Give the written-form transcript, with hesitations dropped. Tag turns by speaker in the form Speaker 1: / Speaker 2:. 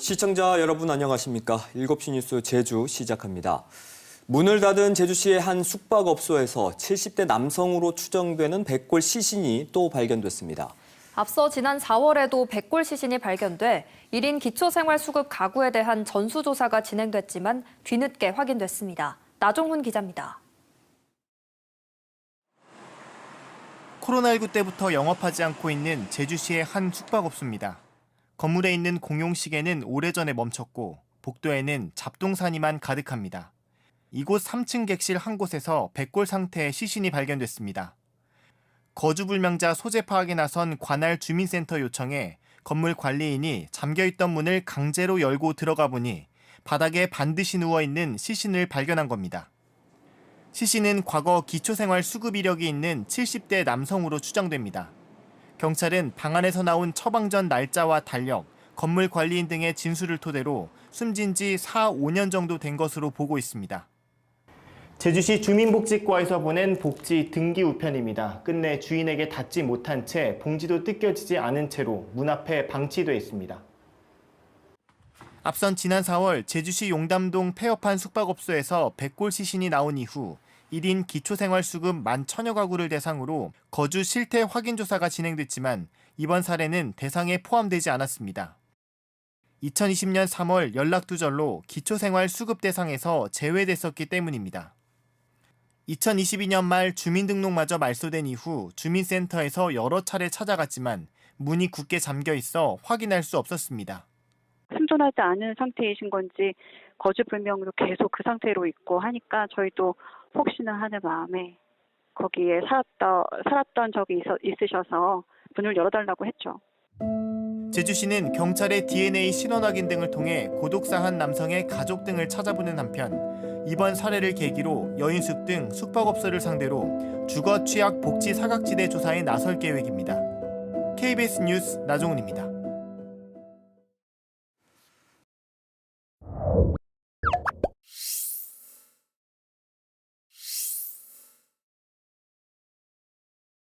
Speaker 1: 시청자 여러분 안녕하십니까? 7시 뉴스 제주 시작합니다. 문을 닫은 제주시의 한 숙박업소에서 70대 남성으로 추정되는 백골 시신이 또 발견됐습니다.
Speaker 2: 앞서 지난 4월에도 백골 시신이 발견돼 1인 기초생활수급 가구에 대한 전수조사가 진행됐지만 뒤늦게 확인됐습니다. 나종훈 기자입니다.
Speaker 3: 코로나19 때부터 영업하지 않고 있는 제주시의 한 숙박업소입니다. 건물에 있는 공용시계는 오래전에 멈췄고 복도에는 잡동사니만 가득합니다. 이곳 3층 객실 한 곳에서 백골 상태의 시신이 발견됐습니다. 거주불명자 소재 파악에 나선 관할 주민센터 요청에 건물 관리인이 잠겨있던 문을 강제로 열고 들어가 보니 바닥에 반드시 누워있는 시신을 발견한 겁니다. 시신은 과거 기초생활 수급 이력이 있는 70대 남성으로 추정됩니다. 경찰은 방 안에서 나온 처방 전 날짜와 달력, 건물 관리인 등의 진술을 토대로 숨진 지 4, 5년 정도 된 것으로 보고 있습니다. 제주시 주민복지과에서 보낸 복지 등기 우편입니다. 끝내 주인에게 닿지 못한 채 봉지도 뜯겨지지 않은 채로 문 앞에 방치돼 있습니다. 앞선 지난 4월 제주시 용담동 폐업한 숙박업소에서 백골 시신이 나온 이후 1인 기초생활수급 11,000여 가구를 대상으로 거주 실태 확인 조사가 진행됐지만 이번 사례는 대상에 포함되지 않았습니다. 2020년 3월 연락 두절로 기초생활수급 대상에서 제외됐었기 때문입니다. 2022년 말 주민등록마저 말소된 이후 주민센터에서 여러 차례 찾아갔지만 문이 굳게 잠겨 있어 확인할 수 없었습니다.
Speaker 4: 생존하지 않은 상태이신 건지 거주불명으로 계속 그 상태로 있고 하니까 저희도 혹시나 하는 마음에 거기에 살았던 적이 있으셔서 문을 열어달라고 했죠.
Speaker 3: 제주시는 경찰의 DNA 신원 확인 등을 통해 고독사한 남성의 가족 등을 찾아보는 한편 이번 사례를 계기로 여인숙 등 숙박업소를 상대로 주거 취약 복지 사각지대 조사에 나설 계획입니다. KBS 뉴스 나종훈입니다.